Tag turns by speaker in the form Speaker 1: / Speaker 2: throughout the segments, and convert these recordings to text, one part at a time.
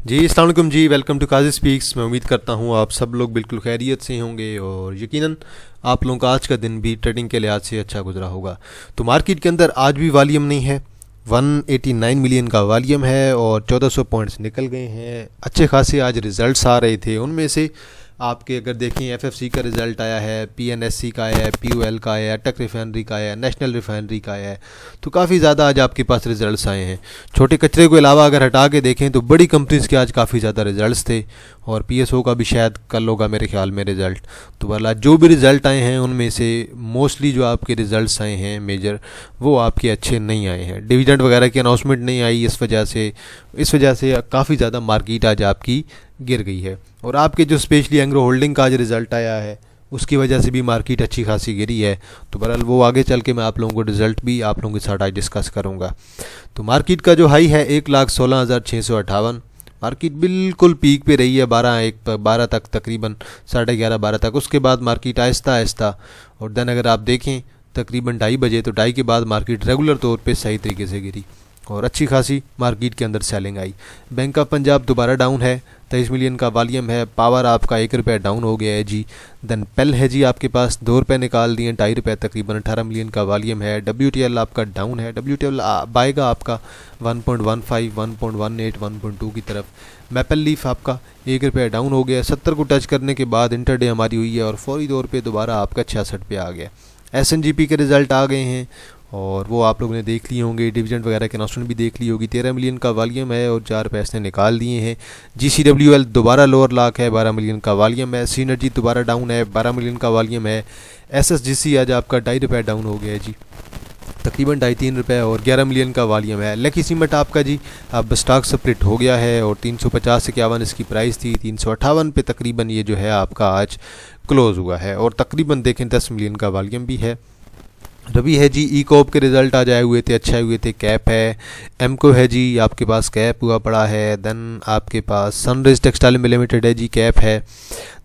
Speaker 1: जी अस्सलाम वालेकुम जी, welcome to Qazi speaks. मैं उम्मीद करता हूँ आप सब लोग बिल्कुल खैरियत से होंगे और यकीनन आप लोगों का आज का दिन भी ट्रेडिंग के लिहाज से अच्छा गुजरा होगा। तो मार्केट के अंदर आज भी वॉल्यूम नहीं है, 189 मिलियन का वॉल्यूम है और 1400 पॉइंट्स निकल गए हैं। अच्छे खासे आज रिज़ल्ट्स आ रहे थे, उनमें से आपके अगर देखें एफएफसी का रिज़ल्ट आया है, पीएनएससी का आया है, पीओएल का आया है, अटक रिफाइनरी का आया है, नेशनल रिफाइनरी का आया है। तो काफ़ी ज़्यादा आज आपके पास रिज़ल्ट्स आए हैं। छोटे कचरे के अलावा अगर हटा के देखें तो बड़ी कंपनीज़ के आज काफ़ी ज़्यादा रिज़ल्ट्स थे और पीएसओ का भी शायद कल होगा मेरे ख्याल में रिज़ल्ट। तो वाला जो भी रिज़ल्ट आए हैं उनमें से मोस्टली जो आपके रिज़ल्ट्स आए हैं मेजर, वो आपके अच्छे नहीं आए हैं। डिविडेंड वगैरह की अनाउंसमेंट नहीं आई, इस वजह से काफ़ी ज़्यादा मार्केट आज आपकी गिर गई है। और आपके जो स्पेशली एंग्रो होल्डिंग का आज रिज़ल्ट आया है उसकी वजह से भी मार्केट अच्छी खासी गिरी है। तो बहरहाल वो आगे चल के मैं आप लोगों को रिज़ल्ट भी आप लोगों के साथ आज डिस्कस करूँगा। तो मार्केट का जो हाई है 1,16,658, मार्केट बिल्कुल पीक पे रही है 12 तक, तकरीबन 11:30-12 तक। उसके बाद मार्केट आहिस्ता आहिस्ता और देन अगर आप देखें तकरीबन 2:30 बजे, तो 2:30 के बाद मार्केट रेगुलर तौर पे सही तरीके से गिरी और अच्छी खासी मार्केट के अंदर selling I. Bank of Punjab दोबारा डाउन है, 23 मिलियन का वॉल्यूम है। पावर आपका 1 रुपये डाउन हो गया है जी। देन पेल है जी आपके पास 2 रुपये निकाल दिए, 2.5 रुपये, तकरीबन 18 मिलियन का वॉल्यूम है। WTL आपका डाउन है, WTL आएगा आपका 1.15, 1.18, 1.2 की तरफ। मैपल लीफ आपका 1 रुपये डाउन हो गया, 70 को टच करने के बाद इंटरडे हमारी हुई है और फौरी तौर पर दोबारा आपका 66 पे आ गया। SNGP के रिज़ल्ट आ गए हैं और वो आप लोगों ने देख लिए होंगे, डिविडेंड वगैरह के अनाउंसमेंट भी देख ली होगी। 13 मिलियन का वॉल्यूम है और 4 पैसे निकाल दिए हैं। GCWL दोबारा लोअर लॉक है, 12 मिलियन का वॉल्यूम है। सीनर्जी दोबारा डाउन है, 12 मिलियन का वॉल्यूम है। SSGC आज आपका 2.5 रुपये डाउन हो गया है जी, तकरीबन 2.5-3 रुपये और 11 मिलियन का वॉल्यूम है। लकी सीमेंट आपका जी अब स्टॉक स्प्लिट हो गया है और 350-51 इसकी प्राइस थी, 358 पे तकरीबन ये जो है आपका आज क्लोज़ हुआ है और तकरीबन देखें 10 मिलियन का वॉल्यूम भी है। रवि है जी, ई कोप के रिज़ल्ट आज आए हुए थे, अच्छे हुए थे। कैप है, एमको है जी आपके पास कैप हुआ पड़ा है। देन आपके पास सनराइज टेक्सटाइल लिमिटेड है जी, कैप है।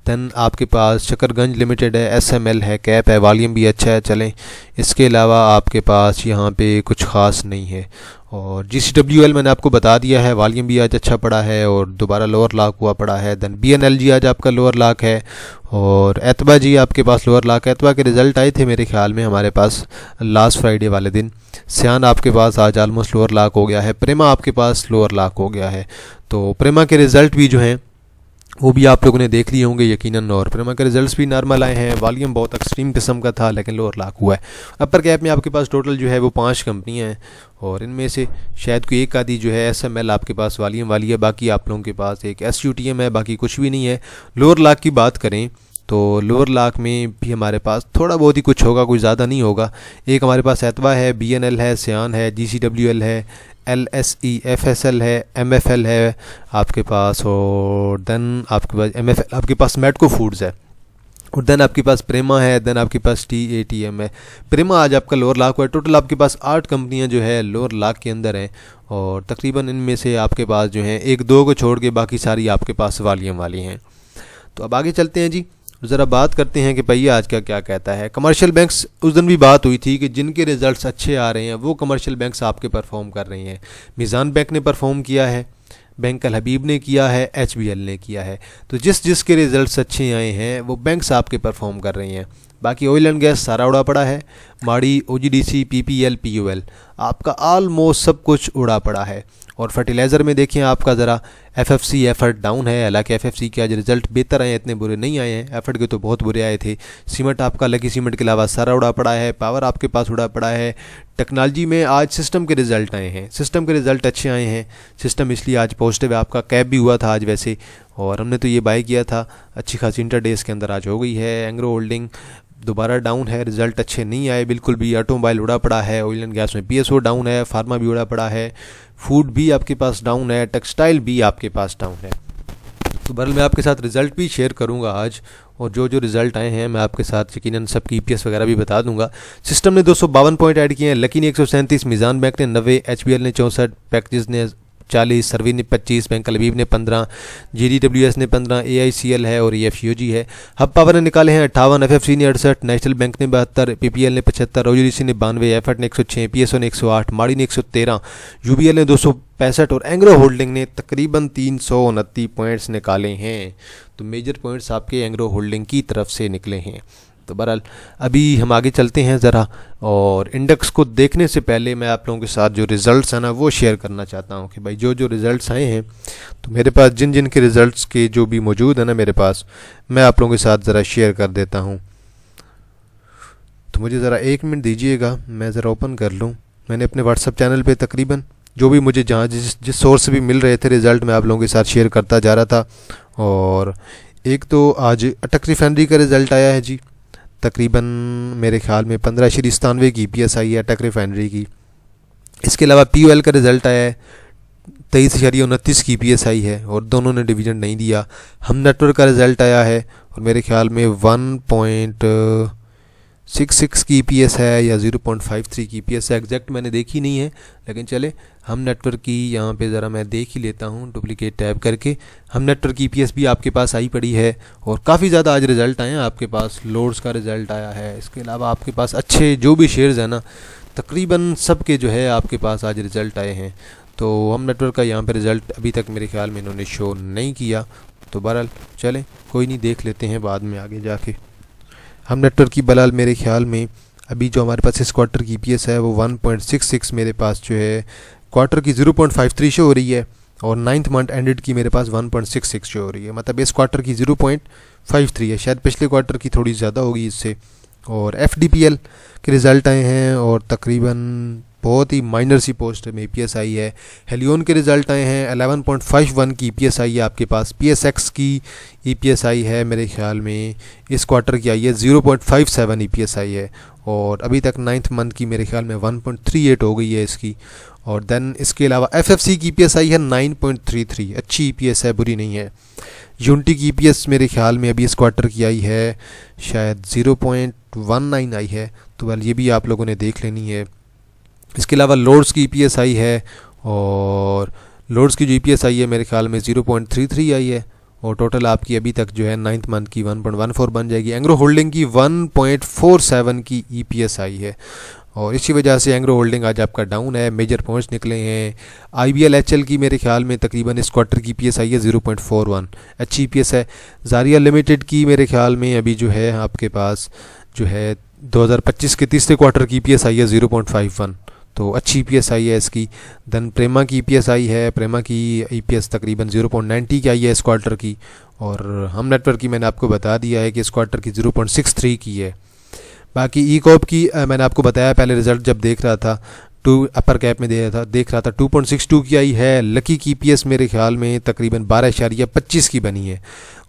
Speaker 1: देन आपके पास शकरगंज लिमिटेड है, SML है, कैप है, वॉल्यूम भी अच्छा है। चलें, इसके अलावा आपके पास यहाँ पे कुछ ख़ास नहीं है। और GCWL मैंने आपको बता दिया है, वॉल्यूम भी आज अच्छा पड़ा है और दोबारा लोअर लॉक हुआ पड़ा है। देन BNLG आज आपका लोअर लॉक है और एतबा जी आपके पास लोअर लॉक है। एतबा के रिज़ल्ट आए थे मेरे ख्याल में हमारे पास लास्ट फ्राइडे वाले दिन। सियान आपके पास आज ऑलमोस्ट लोअर लॉक हो गया है। प्रेमा आपके पास लोअर लॉक हो गया है। तो प्रेमा के रिज़ल्ट भी जो हैं वो भी आप लोगों ने देख लिए होंगे यकीनन और प्रेमा के रिजल्ट्स भी नॉर्मल आए हैं। वॉल्यूम बहुत एक्सट्रीम किस्म का था लेकिन लोअर लॉक हुआ है। अपर कैप में आपके पास टोटल जो है वो 5 कंपनियां हैं और इनमें से शायद कोई एक आधी जो है SML आपके पास वॉल्यूम वाली है, बाकी आप लोगों के पास एक SUTM है, बाकी कुछ भी नहीं है। लोअर लॉक की बात करें तो लोअर लॉक में भी हमारे पास थोड़ा बहुत ही कुछ होगा, कुछ ज़्यादा नहीं होगा। एक हमारे पास एतवा है, BNL है, सियान है, GCWL है, LSE FSL है, MFL है आपके पास और देन आपके पास MFL आपके पास मेडको फूड्स है और देन आपके पास प्रेमा है, देन आपके पास TATM है। प्रेमा आज आपका लोअर लॉक हुआ है। टोटल आपके पास 8 कंपनियां जो है लोअर लॉक के अंदर हैं और तकरीबन इनमें से आपके पास जो हैं 1-2 को छोड़ के बाकी सारी आपके पास वॉल्यूम वाली हैं। तो अब आगे चलते हैं जी, ज़रा बात करते हैं कि भैया आज का क्या कहता है। कमर्शियल बैंक्स, उस दिन भी बात हुई थी कि जिनके रिज़ल्ट्स अच्छे आ रहे हैं वो कमर्शियल बैंक्स आपके परफॉर्म कर रही हैं। मीज़ान बैंक ने परफॉर्म किया है, बैंक अल हबीब ने किया है, HBL ने किया है। तो जिसके रिज़ल्ट्स अच्छे आए हैं वो बैंक्स आपके परफॉर्म कर रही हैं। बाकी ऑयल एंड गैस सारा उड़ा पड़ा है, माड़ी, OGDC, PPL, POL आपका ऑलमोस्ट सब कुछ उड़ा पड़ा है। और फर्टिलाइज़र में देखें आपका ज़रा FFC एफर्ट डाउन है, हालांकि FFC के आज रिज़ल्ट बेहतर आए हैं, इतने बुरे नहीं आए हैं। एफर्ट के तो बहुत बुरे आए थे। सीमेंट आपका लकी सीमेंट के अलावा सारा उड़ा पड़ा है। पावर आपके पास उड़ा पड़ा है। टेक्नोलॉजी में आज सिस्टम के रिज़ल्ट आए हैं, सिस्टम के रिज़ल्ट अच्छे आए हैं। सिस्टम इसलिए आज पॉजिटिव है, आपका कैप भी हुआ था आज वैसे और हमने तो ये बाय किया था। अच्छी खासी इंटरडेज के अंदर आज हो गई है। एंग्रो होल्डिंग दोबारा डाउन है, रिज़ल्ट अच्छे नहीं आए बिल्कुल भी। ऑटोमोबाइल उड़ा पड़ा है। ऑयल एंड गैस में PSO डाउन है। फार्मा भी उड़ा पड़ा है। फूड भी आपके पास डाउन है। टेक्सटाइल भी आपके पास डाउन है। तो बहरहाल मैं आपके साथ रिज़ल्ट भी शेयर करूंगा आज और जो रिज़ल्ट आए हैं मैं आपके साथ यकीनन सबकी EPS वगैरह भी बता दूंगा। सिस्टम ने 252 पॉइंट ऐड किए हैं, लकी ने 137, मीज़ान बैंक ने 90, HBL ने 64, पैकेजेस ने 40, सरवी ने 25, बैंक अलबीब ने 15, GDWS ने 15, AICL है और EFUG है। हब पावर ने निकाले हैं 58, FFC ने 68, नेशनल बैंक ने 72, PPL ने 75, OGDC ने 92, एफर्ट ने 106, PSO ने 108, माड़ी ने 113, UBL ने 265 और एंग्रो होल्डिंग ने तकरीबन 329 पॉइंट्स निकाले हैं। तो मेजर पॉइंट्स आपके एंग्रो होल्डिंग की तरफ से निकले हैं। तो बहरहाल अभी हम आगे चलते हैं ज़रा, और इंडेक्स को देखने से पहले मैं आप लोगों के साथ जो रिज़ल्ट्स हैं ना वो शेयर करना चाहता हूं कि भाई जो रिज़ल्ट्स आए हैं, तो मेरे पास जिन के रिज़ल्ट्स के जो भी मौजूद है ना मेरे पास, मैं आप लोगों के साथ ज़रा शेयर कर देता हूं। तो मुझे ज़रा 1 मिनट दीजिएगा, मैं ज़रा ओपन कर लूँ। मैंने अपने व्हाट्सअप चैनल पर तकरीबन जो भी मुझे जहाँ जिस सोर्स से भी मिल रहे थे रिज़ल्ट, मैं आप लोगों के साथ शेयर करता जा रहा था। और एक तो आज अटक रिफाइनरी का रिज़ल्ट आया है जी, तकरीबन मेरे ख्याल में 15.97 की EPS आई है अटक रिफाइनरी की। इसके अलावा POL का रिज़ल्ट आया है 23.29 की EPS आई है और दोनों ने डिवीजन नहीं दिया। हम नेटवर्क का रिज़ल्ट आया है और मेरे ख्याल में 1.66 की EPS है या 0.53 की EPS है, एग्जैक्ट मैंने देखी नहीं है, लेकिन चले हम नेटवर्क की यहाँ पे ज़रा मैं देख ही लेता हूँ डुप्लीकेट टैब करके। हम नेटवर्क की EPS भी आपके पास आई पड़ी है और काफ़ी ज़्यादा आज रिज़ल्ट आए हैं आपके पास। लोड्स का रिज़ल्ट आया है, इसके अलावा आपके पास अच्छे जो भी शेयर्स हैं ना, तकरीबन सब के जो है आपके पास आज रिज़ल्ट आए हैं। तो हम नेटवर्क का यहाँ पर रिज़ल्ट अभी तक मेरे ख्याल में इन्होंने शो नहीं किया। तो बहरहाल चलें कोई नहीं, देख लेते हैं बाद में आगे जाके। हम नेटवर्क की बलाल मेरे ख्याल में अभी जो हमारे पास इस क्वार्टर की EPS है वो 1.66 मेरे पास जो है, क्वार्टर की 0.53 शो हो रही है और 9th मंथ एंडेड की मेरे पास 1.66 शो हो रही है, मतलब इस क्वार्टर की 0.53 है, शायद पिछले क्वार्टर की थोड़ी ज़्यादा होगी इससे। और FDPL के रिज़ल्ट आए हैं और तकरीबन बहुत ही माइनर सी पोस्ट में EPS आई है। हेलियन के रिज़ल्ट आए हैं 11.51 की EPS आई है आपके पास। PSX की EPS आई है मेरे ख्याल में इस क्वार्टर की आई है 0.57 EPS आई है और अभी तक 9th मंथ की मेरे ख्याल में 1.38 हो गई है इसकी। और देन इसके अलावा FFC की EPS आई है 9.33, अच्छी EPS है, बुरी नहीं है। यूनिटी की EPS मेरे ख्याल में अभी इस क्वार्टर की आई है शायद 0.19 आई है, तो वेल ये भी आप लोगों ने देख लेनी है। इसके अलावा लोड्स की EPS आई है और लोड्स की जो EPS आई है मेरे ख्याल में 0.33 आई है और टोटल आपकी अभी तक जो है 9th मंथ की 1.14 बन जाएगी। एंग्रो होल्डिंग की 1.47 की EPS आई है और इसी वजह से एंग्रो होल्डिंग आज आपका डाउन है। मेजर पॉइंट्स निकले हैं। IBL HL की मेरे ख्याल में तकरीबन इस क्वार्टर की EPS आई है 0.41, अच्छी EPS है। जारिया लिमिटेड की मेरे ख्याल में अभी जो है आपके पास जो है 2025 के तीसरे क्वार्टर की EPS आई है 0.51, तो अच्छी EPS आई है इसकी। देन प्रेमा की EPS आई है, प्रेमा की EPS तकरीबन 0.90 की आई है इस क्वार्टर की। और हम नेटवर्क की मैंने आपको बता दिया है कि इस क्वार्टर की 0.63 की है। बाकी ECOP की मैंने आपको बताया पहले रिज़ल्ट जब देख रहा था, अपर कैप में देख रहा था 2.62 की आई है। लकी की EPS मेरे ख्याल में तकरीबन 12.25 की बनी है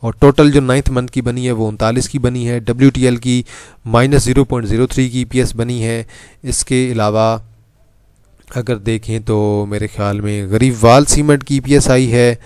Speaker 1: और टोटल जो 9th मंथ की बनी है वो 39 की बनी है। WTL की -0.03 की EPS बनी है। इसके अलावा अगर देखें तो मेरे ख्याल में गरीबवाल सीमेंट की EPS आई है,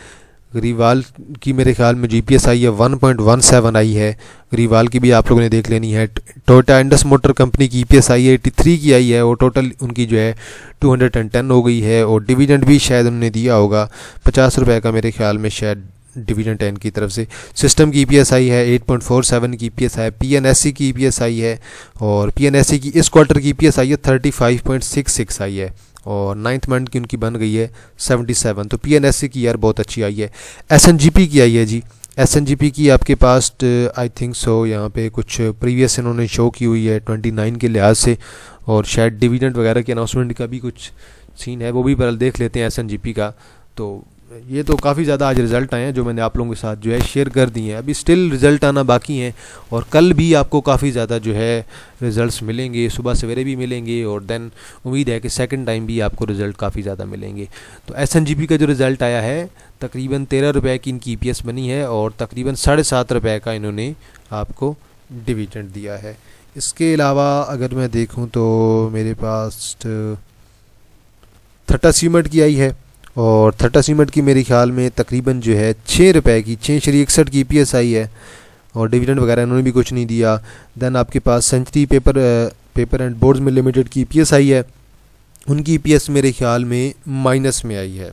Speaker 1: गरीबवाल की मेरे ख्याल में EPS आई है 1.17 आई है, गरीबवाल की भी आप लोगों ने देख लेनी है। टोयोटा इंडस मोटर कंपनी की EPS आई है 83 की आई है और टोटल उनकी जो है 210 हो गई है और डिविडेंड भी शायद उन्होंने दिया होगा 50 रुपये का मेरे ख्याल में शायद डिवीजन 10 की तरफ से। सिस्टम की EPS आई है 8.47 की EPS है। PNSE की EPS आई है और PNSE की इस क्वार्टर की EPS आई है 35.66 आई है और 9th मंथ की उनकी बन गई है 77, तो PNSE की यार बहुत अच्छी आई है। SNGP की आई है जी, SNGP की आपके पास आई थिंक सो यहाँ पे कुछ प्रीवियस इन्होंने शो की हुई है 29 के लिहाज से और शायद डिविडेंड वगैरह के अनाउंसमेंट का भी कुछ सीन है, वो भी पर देख लेते हैं SNGP का। तो ये तो काफ़ी ज़्यादा आज रिज़ल्ट आए हैं जो मैंने आप लोगों के साथ जो है शेयर कर दिए हैं। अभी स्टिल रिज़ल्ट आना बाकी हैं और कल भी आपको काफ़ी ज़्यादा जो है रिज़ल्ट्स मिलेंगे, सुबह सवेरे भी मिलेंगे और देन उम्मीद है कि सेकंड टाइम भी आपको रिज़ल्ट काफ़ी ज़्यादा मिलेंगे। तो SNGP का जो रिज़ल्ट आया है तकरीबन 13 रुपये की इनकी EPS बनी है और तकरीबन 7.5 रुपये का इन्होंने आपको डिविडेंड दिया है। इसके अलावा अगर मैं देखूँ तो मेरे पास थटा सीमेंट की आई है और थटा सीमेंट की मेरे ख्याल में तकरीबन जो है 6 रुपये की 6.61 की EPS आई है और डिविडेंड वगैरह इन्होंने भी कुछ नहीं दिया। देन आपके पास century paper and boards mill limited की EPS आई है, उनकी EPS मेरे ख्याल में माइनस में आई है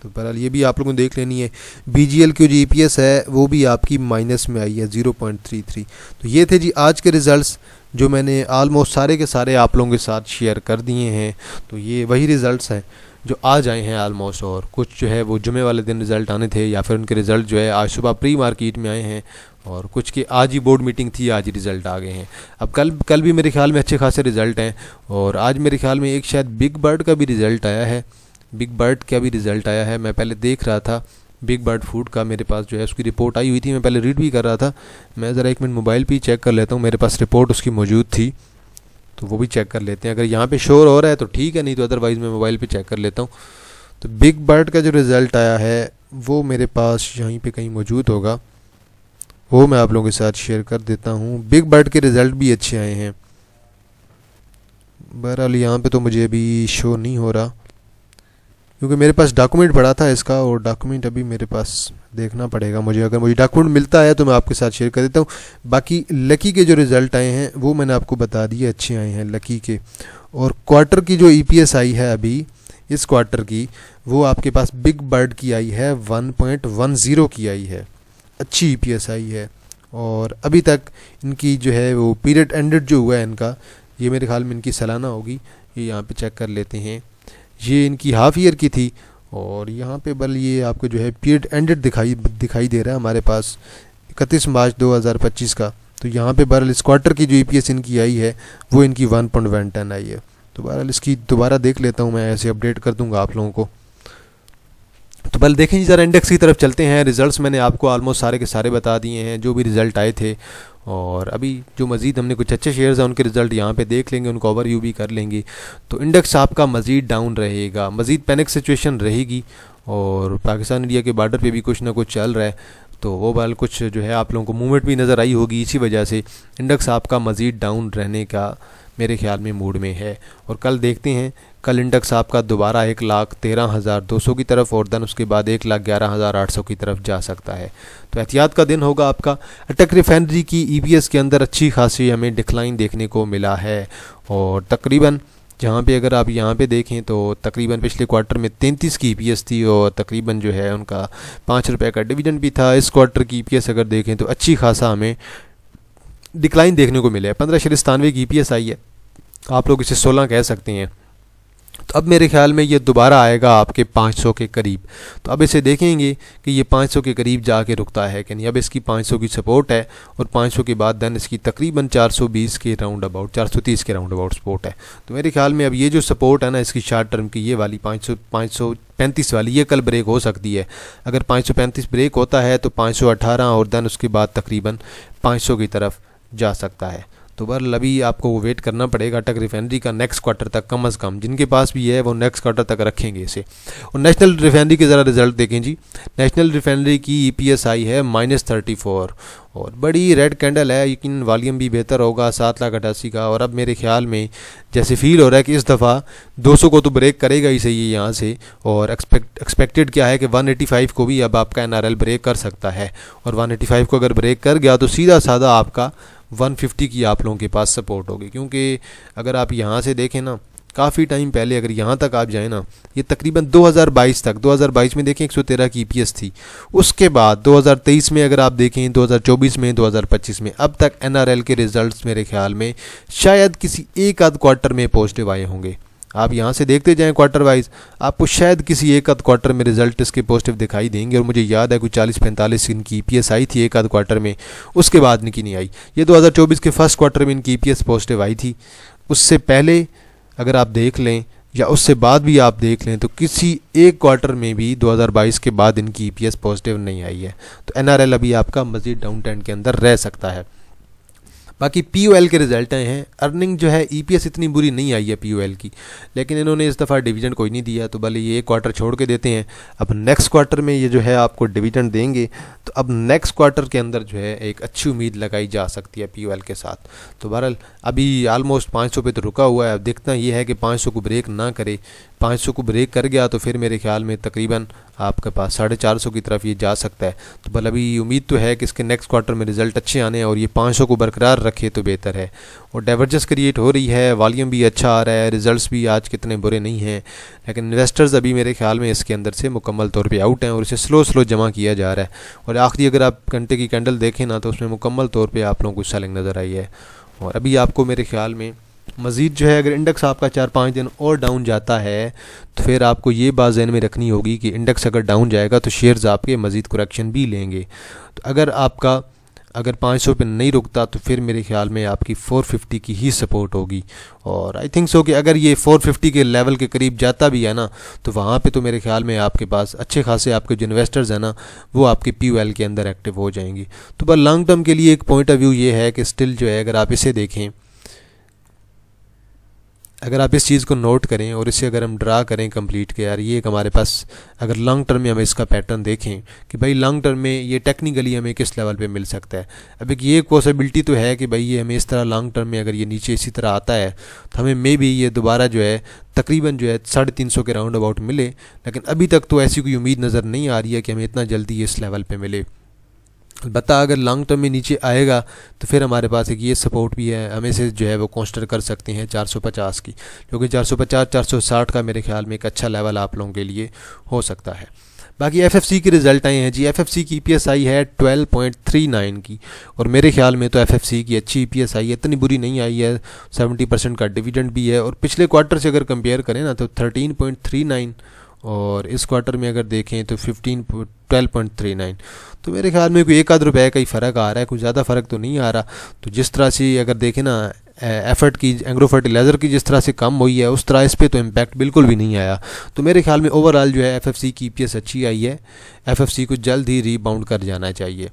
Speaker 1: तो बहरहाल ये भी आप लोगों को देख लेनी है। BGL की जो EPS है वो भी आपकी माइनस में आई है 0.33। तो ये थे जी आज के रिज़ल्ट्स जो मैंने आलमोस्ट सारे के सारे आप लोगों के साथ शेयर कर दिए हैं। तो ये वही रिज़ल्ट्स हैं जो आज आए हैं आलमोस्ट, और कुछ जो है वो जुमे वाले दिन रिज़ल्ट आने थे या फिर उनके रिज़ल्ट जो है आज सुबह प्री मार्केट में आए हैं, और कुछ की आज ही बोर्ड मीटिंग थी, आज ही रिज़ल्ट आ गए हैं। अब कल भी मेरे ख्याल में अच्छे खासे रिज़ल्ट हैं, और आज मेरे ख्याल में एक शायद बिग बर्ड का भी रिज़ल्ट आया है। बिग बर्ड का भी रिज़ल्ट आया है, मैं पहले देख रहा था बिग बर्ड फूड का, मेरे पास जो है उसकी रिपोर्ट आई हुई थी, मैं पहले रीड भी कर रहा था। मैं ज़रा एक मिनट मोबाइल पे ही चेक कर लेता हूँ, मेरे पास रिपोर्ट उसकी मौजूद थी, तो वो भी चेक कर लेते हैं। अगर यहाँ पे शोर हो रहा है तो ठीक है, नहीं तो अदरवाइज़ मैं मोबाइल पे चेक कर लेता हूँ। तो बिग बर्ड का जो रिज़ल्ट आया है वो मेरे पास यहीं पे कहीं मौजूद होगा, वो मैं आप लोगों के साथ शेयर कर देता हूँ। बिग बर्ड के रिज़ल्ट भी अच्छे आए हैं। बहरहाल यहाँ पे तो मुझे अभी शो नहीं हो रहा क्योंकि मेरे पास डॉक्यूमेंट पड़ा था इसका, और डॉक्यूमेंट अभी मेरे पास देखना पड़ेगा मुझे। अगर मुझे डॉक्यूमेंट मिलता है तो मैं आपके साथ शेयर कर देता हूँ। बाकी लकी के जो रिज़ल्ट आए हैं वो मैंने आपको बता दिए, अच्छे आए हैं लकी के। और क्वार्टर की जो EPS आई है अभी इस क्वार्टर की, वो आपके पास बिग बर्ड की आई है 1.10 की आई है, अच्छी EPS आई है। और अभी तक इनकी जो है वो पीरियड एंडेड जो हुआ है इनका, ये मेरे ख्याल में इनकी सालाना होगी, ये यहाँ पे चेक कर लेते हैं। ये इनकी हाफ ईयर की थी, और यहाँ पे बल ये आपको जो है पीरियड एंडेड दिखाई दे रहा है हमारे पास 31 मार्च 2025 का। तो यहाँ पे बहरहाल इस क्वार्टर की जो EPS इनकी आई है वो इनकी 1.110 आई है। तो बहरहाल इसकी दोबारा देख लेता हूँ मैं, ऐसे अपडेट कर दूँगा आप लोगों को। तो बल देखें ज़रा इंडेक्स की तरफ चलते हैं। रिज़ल्ट्स मैंने आपको ऑलमोस्ट सारे के सारे बता दिए हैं जो भी रिज़ल्ट आए थे, और अभी जो मज़ीद हमने कुछ अच्छे शेयर्स हैं उनके रिज़ल्ट यहाँ पे देख लेंगे, उनको ओवरव्यू भी कर लेंगे। तो इंडेक्स आपका मज़ीद डाउन रहेगा, मज़ीद पैनिक सिचुएशन रहेगी, और पाकिस्तान इंडिया के बॉर्डर पे भी कुछ ना कुछ चल रहा है, तो वो बाल कुछ जो है आप लोगों को मूवमेंट भी नज़र आई होगी। इसी वजह से इंडेक्स आपका मज़ीद डाउन रहने का मेरे ख्याल में मूड में है। और कल देखते हैं, कल इंडेक्स आपका दोबारा 1,13,200 की तरफ, और देन उसके बाद 1,11,800 की तरफ जा सकता है। तो एहतियात का दिन होगा आपका। अटक रिफाइनरी की EPS के अंदर अच्छी खासी हमें डिक्लाइन देखने को मिला है, और तकरीबन जहाँ पे अगर आप यहाँ पे देखें तो तकरीबन पिछले क्वार्टर में 33 की EPS थी, और तकरीबन जो है उनका 5 रुपये का डिविडेंड भी था। इस क्वार्टर की EPS अगर देखें तो अच्छी खासा हमें डिक्लाइन देखने को मिला है। 15.97 की EPS आई है, आप लोग इसे 16 कह सकते हैं। तो अब मेरे ख्याल में ये दोबारा आएगा आपके 500 के करीब। तो अब इसे देखेंगे कि ये 500 के करीब जाके रुकता है कि नहीं। अब इसकी 500 की सपोर्ट है, और 500 के बाद देन इसकी तकरीबन 420 के राउंड अबाउट 430 के राउंड अबाउट सपोर्ट है। तो मेरे ख्याल में अब ये जो सपोर्ट है ना इसकी शॉर्ट टर्म की, ये वाली 535 वाली, ये कल ब्रेक हो सकती है। अगर 535 ब्रेक होता है तो 518 और देन उसके बाद तकरीबन 500 की तरफ जा सकता है। तो बहरहाल अभी आपको वो वेट करना पड़ेगा अटक रिफाइनरी का नेक्स्ट क्वार्टर तक, कम अज़ कम जिनके पास भी है वो नेक्स्ट क्वार्टर तक रखेंगे इसे। और नेशनल रिफाइनरी के ज़रा रिजल्ट देखें जी। नेशनल रिफाइनरी की EPS आई है -34, और बड़ी रेड कैंडल है, लेकिन वॉल्यूम भी बेहतर होगा 7,88,000 का। और अब मेरे ख्याल में जैसे फील हो रहा है कि इस दफ़ा 200 को तो ब्रेक करेगा ही सही है यहाँ से, और एक्सपेक्टेड क्या है कि 185 को भी अब आपका NRL ब्रेक कर सकता है। और 185 को अगर ब्रेक कर गया तो सीधा साधा आपका 150 की आप लोगों के पास सपोर्ट होगी। क्योंकि अगर आप यहाँ से देखें ना, काफ़ी टाइम पहले अगर यहाँ तक आप जाएँ ना, ये तकरीबन 2022 तक, 2022 में देखें 113 की EPS थी। उसके बाद 2023 में अगर आप देखें, 2024 में, 2025 में, अब तक NRL के रिज़ल्ट्स मेरे ख्याल में शायद किसी एक आध क्वार्टर में पॉजिटिव आए होंगे। आप यहाँ से देखते जाएं क्वार्टर वाइज, आपको शायद किसी एक आध क्वार्टर में रिजल्ट इसके पॉजिटिव दिखाई देंगे। और मुझे याद है कोई 40-45 इनकी EPS आई थी एक आध क्वार्टर में, उसके बाद इनकी नहीं आई। ये 2024 के फर्स्ट क्वार्टर में इनकी EPS पॉजिटिव आई थी। उससे पहले अगर आप देख लें या उससे बाद भी आप देख लें तो किसी एक क्वार्टर में भी 2022 के बाद इनकी EPS पॉजिटिव नहीं आई है। तो NRL अभी आपका मज़ीद डाउन ट्रेंड के अंदर रह सकता है। बाकी POL के रिज़ल्ट आए हैं। अर्निंग जो है EPS इतनी बुरी नहीं आई है POL की, लेकिन इन्होंने इस दफ़ा डिवीज़न कोई नहीं दिया, तो भले ये एक क्वार्टर छोड़ के देते हैं। अब नेक्स्ट क्वार्टर में ये जो है आपको डिवीज़न देंगे, तो अब नेक्स्ट क्वार्टर के अंदर जो है एक अच्छी उम्मीद लगाई जा सकती है POL के साथ। तो बहरहाल अभी ऑलमोस्ट 500 पे तो रुका हुआ है। अब देखना ये है कि 500 को ब्रेक ना करे। 500 को ब्रेक कर गया तो फिर मेरे ख्याल में तकरीबन आपके पास 450 की तरफ ये जा सकता है। तो बल अभी उम्मीद तो है कि इसके नेक्स्ट क्वार्टर में रिज़ल्ट अच्छे आने हैं और ये 500 को बरकरार रखे तो बेहतर है। और डाइवर्जेंस क्रिएट हो रही है, वॉल्यूम भी अच्छा आ रहा है, रिजल्ट्स भी आज कितने बुरे नहीं हैं, लेकिन इन्वेस्टर्स अभी मेरे ख्याल में इसके अंदर से मुकम्मल तौर पे आउट हैं और इसे स्लो स्लो जमा किया जा रहा है। और आखिरी अगर आप घंटे की कैंडल देखें ना तो उसमें मुकम्मल तौर पे आप लोगों को सेलिंग नज़र आई है। और अभी आपको मेरे ख्याल में मज़ीद जो है, अगर इंडेक्स आपका 4-5 दिन और डाउन जाता है तो फिर आपको ये बात ज़हन में रखनी होगी कि इंडेक्स अगर डाउन जाएगा तो शेयर्स आपके मज़ीद करेक्शन भी लेंगे। तो अगर 500 पे नहीं रुकता तो फिर मेरे ख्याल में आपकी 450 की ही सपोर्ट होगी। और आई थिंक सो कि अगर ये 450 के लेवल के करीब जाता भी है ना तो वहाँ पे तो मेरे ख्याल में आपके पास अच्छे खासे आपके जो इन्वेस्टर्स हैं ना वो आपके POL के अंदर एक्टिव हो जाएंगी। तो बस लॉन्ग टर्म के लिए एक पॉइंट ऑफ व्यू ये है कि स्टिल जो है, अगर आप इसे देखें, अगर आप इस चीज़ को नोट करें और इसे अगर हम ड्रा करें कंप्लीट के, यार ये एक हमारे पास अगर लॉन्ग टर्म में हम इसका पैटर्न देखें कि भाई लॉन्ग टर्म में ये टेक्निकली हमें किस लेवल पे मिल सकता है। अब एक ये पॉसिबिलिटी तो है कि भाई ये हमें इस तरह लॉन्ग टर्म में अगर ये नीचे इसी तरह आता है तो हमें मे बी ये दोबारा जो है तकरीबन जो है 350 के राउंड अबाउट मिले, लेकिन अभी तक तो ऐसी कोई उम्मीद नज़र नहीं आ रही है कि हमें इतना जल्दी इस लेवल पर मिले। अलबत्ता अगर लॉन्ग टर्म में नीचे आएगा तो फिर हमारे पास एक ये सपोर्ट भी है, हम इसे जो है वो कंसिडर कर सकते हैं 450 की, क्योंकि 450-460 का मेरे ख्याल में एक अच्छा लेवल आप लोगों के लिए हो सकता है। बाकी FFC के रिज़ल्ट आए हैं जी। FFC की EPS आई है 12.39 की, और मेरे ख्याल में तो FFC की अच्छी EPS आई है, इतनी बुरी नहीं आई है। 70% का डिविडेंड भी है, और पिछले क्वार्टर से अगर कंपेयर करें ना तो 13.39, और इस क्वार्टर में अगर देखें तो 12.39। तो मेरे ख्याल में कोई 1-आध रुपये का ही फ़र्क आ रहा है, कुछ ज़्यादा फ़र्क तो नहीं आ रहा। तो जिस तरह से अगर देखें ना एफर्ट की, एंग्रो फर्टिलाइज़र की जिस तरह से कम हुई है उस तरह इस पर तो इम्पैक्ट बिल्कुल भी नहीं आया। तो मेरे ख्याल में ओवरऑल जो है FFC की EPS अच्छी आई है, FFC को जल्द ही रीबाउंड कर जाना चाहिए।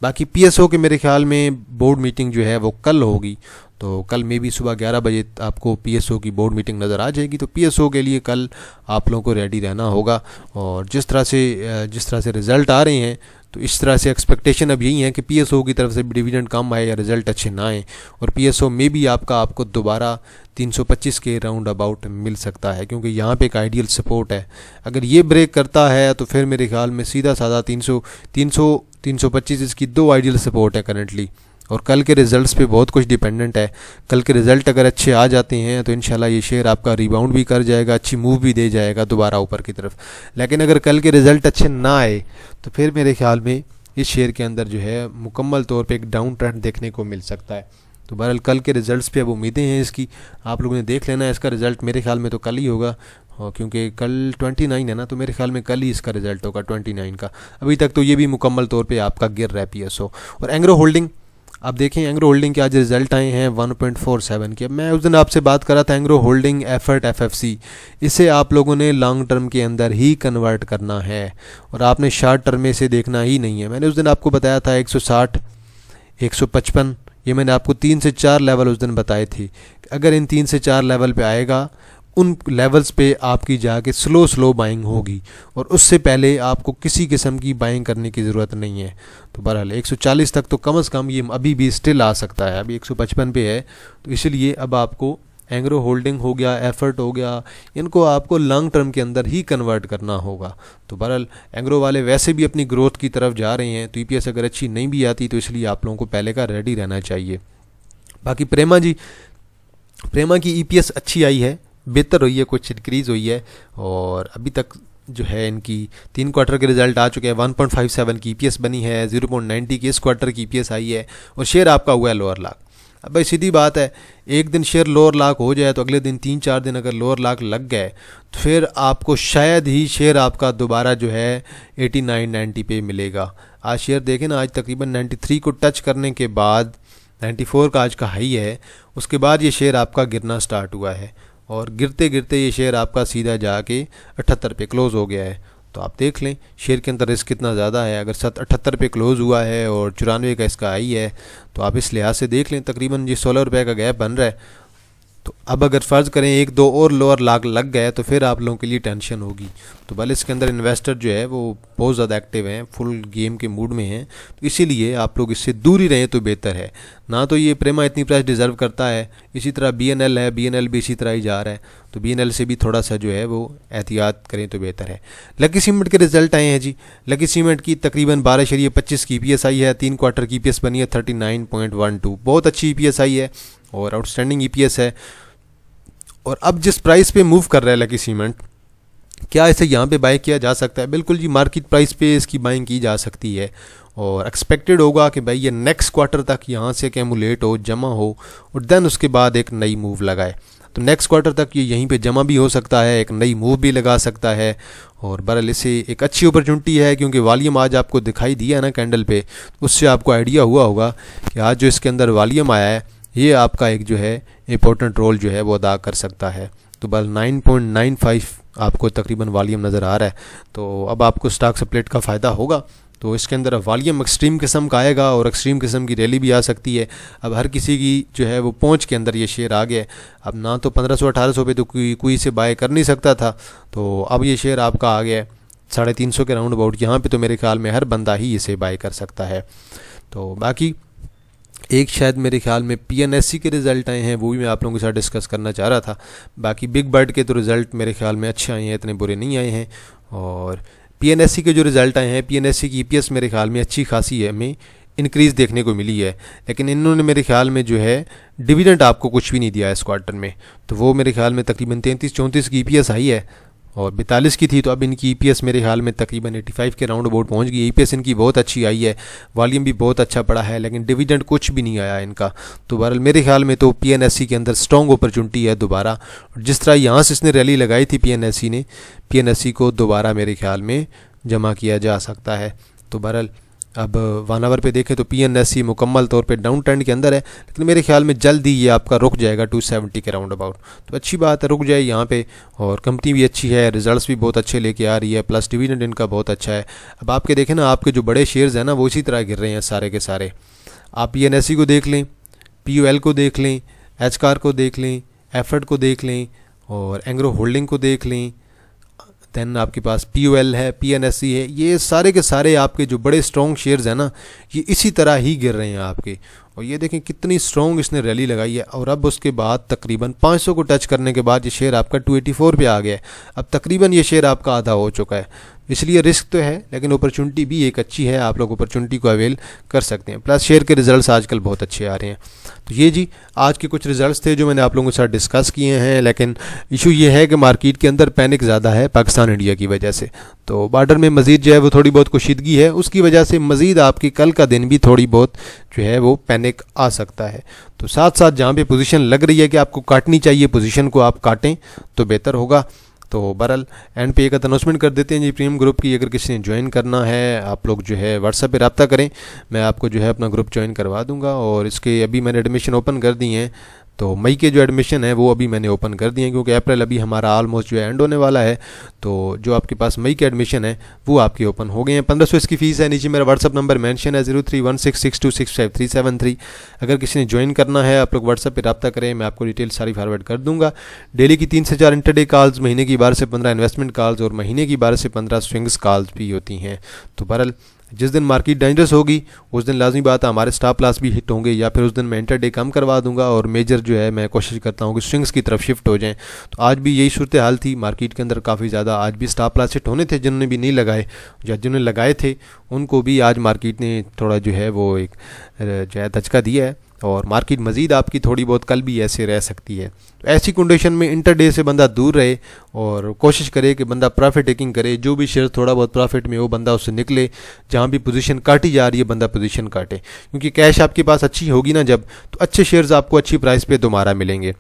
Speaker 1: बाकी PSO के मेरे ख्याल में बोर्ड मीटिंग जो है वो कल होगी, तो कल में भी सुबह 11 बजे आपको PSO की बोर्ड मीटिंग नज़र आ जाएगी। तो PSO के लिए कल आप लोगों को रेडी रहना होगा, और जिस तरह से रिज़ल्ट आ रहे हैं तो इस तरह से एक्सपेक्टेशन अब यही है कि PSO की तरफ से डिविडेंड कम आए या रिज़ल्ट अच्छे ना आए, और PSO में भी आपको दोबारा 325 के राउंड अबाउट मिल सकता है, क्योंकि यहाँ पे एक आइडियल सपोर्ट है। अगर ये ब्रेक करता है तो फिर मेरे ख्याल में सीधा साधा 325 इसकी 2 आइडियल सपोर्ट है करंटली। और कल के रिज़ल्ट्स पे बहुत कुछ डिपेंडेंट है। कल के रिज़ल्ट अगर अच्छे आ जाते हैं तो इंशाल्लाह ये शेयर आपका रिबाउंड भी कर जाएगा, अच्छी मूव भी दे जाएगा दोबारा ऊपर की तरफ। लेकिन अगर कल के रिज़ल्ट अच्छे ना आए तो फिर मेरे ख्याल में इस शेयर के अंदर जो है मुकम्मल तौर पे एक डाउन ट्रेंड देखने को मिल सकता है। तो बहरहाल कल के रिज़ल्ट्स पे अब उम्मीदें हैं इसकी, आप लोगों ने देख लेना है। इसका रिज़ल्ट मेरे ख्याल में तो कल ही होगा, क्योंकि कल 29 है ना, तो मेरे ख्याल में कल ही इसका रिज़ल्ट होगा 29 का। अभी तक तो ये भी मुकम्मल तौर पर आपका गिर रहा है PSO। और एंग्रो होल्डिंग, आप देखें एंग्रो होल्डिंग के आज रिज़ल्ट आए हैं 1.47 के। मैं उस दिन आपसे बात कर रहा था एंग्रो होल्डिंग एफर्ट FFC, इसे आप लोगों ने लॉन्ग टर्म के अंदर ही कन्वर्ट करना है, और आपने शॉर्ट टर्म में से देखना ही नहीं है। मैंने उस दिन आपको बताया था 160, 155, ये मैंने आपको 3 से 4 लेवल उस दिन बताए थे। अगर इन 3 से 4 लेवल पे आएगा, उन लेवल्स पे आपकी जाके स्लो बाइंग होगी, और उससे पहले आपको किसी किस्म की बाइंग करने की ज़रूरत नहीं है। तो बहरहाल 140 तक तो कम से कम ये अभी भी स्टिल आ सकता है, अभी 155 पे है। तो इसलिए अब आपको एंग्रो होल्डिंग हो गया, एफर्ट हो गया, इनको आपको लॉन्ग टर्म के अंदर ही कन्वर्ट करना होगा। तो बहरहाल एंग्रो वाले वैसे भी अपनी ग्रोथ की तरफ जा रहे हैं, तो EPS अगर अच्छी नहीं भी आती तो इसलिए आप लोगों को पहले का रेडी रहना चाहिए। बाकी प्रेमा की EPS अच्छी आई है, बेहतर हुई है, कुछ इंक्रीज़ हुई है, और अभी तक जो है इनकी 3 क्वार्टर के रिज़ल्ट आ चुके हैं। 1.57 की EPS बनी है, 0.90 की इस क्वार्टर की EPS आई है, और शेयर आपका हुआ है लोअर लाख। अब भाई सीधी बात है, एक दिन शेयर लोअर लाख हो जाए तो अगले दिन 3-4 दिन अगर लोअर लाख लग गए तो फिर आपको शायद ही शेयर आपका दोबारा जो है 89-90 पे मिलेगा। आज शेयर देखें ना, आज तकरीबन 93 को टच करने के बाद 94 का आज का हाई है, उसके बाद ये शेयर आपका गिरना स्टार्ट हुआ है, और गिरते गिरते ये शेयर आपका सीधा जाके 78 पे क्लोज़ हो गया है। तो आप देख लें शेयर के अंदर रिस्क कितना ज़्यादा है। अगर 78 पे क्लोज़ हुआ है और 94 का इसका आई है, तो आप इस लिहाज से देख लें तकरीबन ये 16 रुपये का गैप बन रहा है। तो अब अगर फ़र्ज़ करें एक दो और लोअर लाग लग गए तो फिर आप लोगों के लिए टेंशन होगी। तो भले इसके अंदर इन्वेस्टर जो है वो बहुत ज़्यादा एक्टिव हैं, फुल गेम के मूड में हैं, तो इसीलिए आप लोग इससे दूर ही रहें तो बेहतर है। ना तो ये प्रेमा इतनी प्राइस डिज़र्व करता है, इसी तरह BNL है, BNL भी इसी तरह ही जा रहा है, तो BNL से भी थोड़ा सा जो है वो एहतियात करें तो बेहतर है। लकी सीमेंट के रिजल्ट आए हैं जी। लकी सीमेंट की तकरीबन 12.25 की EPS आई है, 3 क्वार्टर की EPS बनी है 39.12, बहुत अच्छी EPS आई है और आउटस्टैंडिंग EPS है। और अब जिस प्राइस पे मूव कर रहा है लकी सीमेंट, क्या इसे यहाँ पे बाय किया जा सकता है? बिल्कुल जी, मार्केट प्राइस पे इसकी बाइंग की जा सकती है और एक्सपेक्टेड होगा कि भाई ये नेक्स्ट क्वार्टर तक यहाँ से कैमुलेट हो, जमा हो और देन उसके बाद एक नई मूव लगाए। तो नेक्स्ट क्वार्टर तक ये यहीं पे जमा भी हो सकता है, एक नई मूव भी लगा सकता है और बहरहाल इसे एक अच्छी अपॉर्चुनिटी है, क्योंकि वॉल्यूम आज आपको दिखाई दिया है ना कैंडल पे, उससे आपको आइडिया हुआ होगा कि आज जो इसके अंदर वॉल्यूम आया है ये आपका एक जो है इंपॉर्टेंट रोल जो है वो अदा कर सकता है। तो बस 9.95 आपको तकरीबन वॉल्यूम नज़र आ रहा है, तो अब आपको स्टॉक स्प्लिट का फ़ायदा होगा। तो इसके अंदर वॉल्यूम एक्सट्रीम किस्म का आएगा और एक्सट्रीम किस्म की रैली भी आ सकती है। अब हर किसी की जो है वो पहुंच के अंदर ये शेयर आ गया है। अब ना तो 1500-1800 पे तो कोई इसे बाय कर नहीं सकता था, तो अब ये शेयर आपका आ गया है 350 के राउंड अबाउट। यहाँ पे तो मेरे ख्याल में हर बंदा ही इसे बाय कर सकता है। तो बाकी एक शायद मेरे ख्याल में PNSE के रिज़ल्ट आए हैं, वो भी मैं आप लोगों के साथ डिस्कस करना चाह रहा था। बाकी बिग बर्ड के तो रिज़ल्ट मेरे ख्याल में अच्छे आए हैं, इतने बुरे नहीं आए हैं। और PNSE के जो रिज़ल्ट आए हैं, PNSE की EPS मेरे ख्याल में अच्छी खासी है, हमें इंक्रीज़ देखने को मिली है, लेकिन इन्होंने मेरे ख्याल में जो है डिविडेंड आपको कुछ भी नहीं दिया इस क्वार्टर में। तो वो मेरे ख्याल में तकरीबन 33-34 की EPS आई है और 42 की थी, तो अब इनकी EPS मेरे ख्याल में तकरीबन 85 के राउंड अबाउट पहुंच गई। EPS इनकी बहुत अच्छी आई है, वॉल्यूम भी बहुत अच्छा पड़ा है, लेकिन डिविडेंड कुछ भी नहीं आया इनका। तो बहरहाल मेरे ख्याल में तो PNSE के अंदर स्ट्रॉन्ग अपॉर्चुनिटी है दोबारा। जिस तरह यहाँ से इसने रैली लगाई थी PNSE ने, PNSE को दोबारा मेरे ख्याल में जमा किया जा सकता है। तो बहरहाल अब 1 आवर पे देखें तो PNSE मुकम्मल तौर पे डाउन ट्रेंड के अंदर है, लेकिन मेरे ख्याल में जल्दी ये आपका रुक जाएगा 270 के राउंड अबाउट। तो अच्छी बात है, रुक जाए यहाँ पे। और कंपनी भी अच्छी है, रिजल्ट्स भी बहुत अच्छे लेके आ रही है, प्लस डिविडेंड इनका बहुत अच्छा है। अब आपके देखें ना, आपके जो बड़े शेयर्स हैं ना वो इसी तरह गिर रहे हैं सारे के सारे। आप PNSE को देख लें, POL को देख लें, HCAR को देख लें, एफर्ट को देख लें और एंग्रो होल्डिंग को देख लें, देन आपके पास POL है, PNSE है, ये सारे के सारे आपके जो बड़े स्ट्रॉन्ग शेयर्स हैं ना ये इसी तरह ही गिर रहे हैं आपके। और ये देखें कितनी स्ट्रॉन्ग इसने रैली लगाई है और अब उसके बाद तकरीबन 500 को टच करने के बाद ये शेयर आपका 284 पे आ गया है। अब तकरीबन ये शेयर आपका आधा हो चुका है, इसलिए रिस्क तो है लेकिन अपॉर्चुनिटी भी एक अच्छी है, आप लोग अपॉर्चुनिटी को अवेल कर सकते हैं। प्लस शेयर के रिजल्ट्स आजकल बहुत अच्छे आ रहे हैं। तो ये जी आज के कुछ रिजल्ट्स थे जो मैंने आप लोगों के साथ डिस्कस किए हैं, लेकिन इशू ये है कि मार्केट के अंदर पैनिक ज़्यादा है पाकिस्तान इंडिया की वजह से। तो बॉर्डर में मज़ीद जो है वो थोड़ी बहुत कुशीदगी है, उसकी वजह से मज़ीद आपकी कल का दिन भी थोड़ी बहुत जो है वो पैनिक आ सकता है। तो साथ साथ जहाँ पे पोजीशन लग रही है कि आपको काटनी चाहिए, पोजीशन को आप काटें तो बेहतर होगा। तो बहरहाल एंड पे एक अनाउंसमेंट कर देते हैं जी प्रीमियम ग्रुप की। अगर किसी ने ज्वाइन करना है आप लोग जो है व्हाट्सएप पे रब्ता करें, मैं आपको जो है अपना ग्रुप ज्वाइन करवा दूंगा। और इसके अभी मैंने एडमिशन ओपन कर दी हैं, तो मई के जो एडमिशन है वो अभी मैंने ओपन कर दिए हैं, क्योंकि अप्रैल अभी हमारा ऑलमोस्ट जो है एंड होने वाला है। तो जो आपके पास मई के एडमिशन है वो आपके ओपन हो गए हैं। 1500 इसकी फ़ीस है। नीचे मेरा व्हाट्सअप नंबर मेंशन है 0316626537 अगर किसी ने ज्वाइन करना है आप लोग व्हाट्सएप पे रब्ता करें, मैं आपको डिटेल सारी फॉरवर्ड कर दूंगा। डेली की 3 से 4 इंटरडे कॉल्स, महीने की 12 से 15 इन्वेस्टमेंट कॉल्स और महीने की 12 से 15 स्विंग्स कॉल्स भी होती हैं। तो बहरहाल जिस दिन मार्केट डेंजरस होगी उस दिन लाजमी बात है हमारे स्टॉप लॉस भी हिट होंगे, या फिर उस दिन मैं इंटरडे कम करवा दूंगा और मेजर जो है मैं कोशिश करता हूँ कि स्विंग्स की तरफ शिफ्ट हो जाएं। तो आज भी यही सूरत हाल थी मार्केट के अंदर, काफ़ी ज़्यादा आज भी स्टॉप लॉस हिट होने थे, जिन्होंने भी नहीं लगाए या जिन्होंने लगाए थे उनको भी आज मार्केट ने थोड़ा जो है वो एक जो है धचका दिया है। और मार्केट मज़ीद आपकी थोड़ी बहुत कल भी ऐसे रह सकती है। तो ऐसी कंडीशन में इंटरडे से बंदा दूर रहे और कोशिश करे कि बंदा प्रॉफिट टेकिंग करे, जो भी शेयर थोड़ा बहुत प्रॉफिट में हो बंदा उससे निकले, जहाँ भी पोजीशन काटी जा रही है बंदा पोजीशन काटे, क्योंकि कैश आपके पास अच्छी होगी ना जब, तो अच्छे शेयर्स आपको अच्छी प्राइस पे दोबारा मिलेंगे।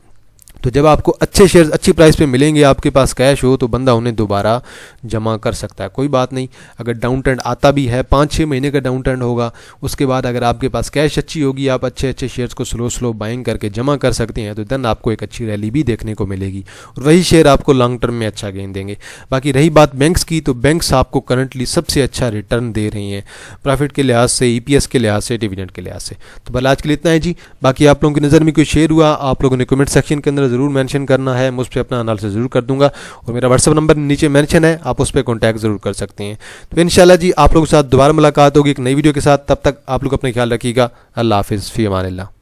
Speaker 1: तो जब आपको अच्छे शेयर्स अच्छी प्राइस पे मिलेंगे, आपके पास कैश हो, तो बंदा उन्हें दोबारा जमा कर सकता है। कोई बात नहीं, अगर डाउन ट्रेंड आता भी है 5-6 महीने का डाउन ट्रेंड होगा, उसके बाद अगर आपके पास कैश अच्छी होगी, आप अच्छे अच्छे शेयर्स को स्लो बाइंग करके जमा कर सकते हैं, तो देन आपको एक अच्छी रैली भी देखने को मिलेगी और वही शेयर आपको लॉन्ग टर्म में अच्छा गेन देंगे। बाकी रही बात बैंक्स की, तो बैंक्स आपको करंटली सबसे अच्छा रिटर्न दे रही हैं प्रॉफिट के लिहाज से, EPS के लिहाज से, डिविडेंड के लिहाज से। तो भले आज के लिए इतना है जी। बाकी आप लोगों की नज़र में कोई शेयर हुआ आप लोगों ने कमेंट सेक्शन के अंदर ज़रूर मेंशन करना है, मुझ पर अपना एनालिसिस ज़रूर कर दूंगा और मेरा व्हाट्सअप नंबर नीचे मेंशन है, आप उस पर कॉन्टैक्ट ज़रूर कर सकते हैं। तो इंशाल्लाह जी आप लोगों के साथ दोबारा मुलाकात होगी एक नई वीडियो के साथ। तब तक आप लोग अपना ख्याल रखिएगा। अल्लाह हाफिज़, फ़ी अमान अल्लाह।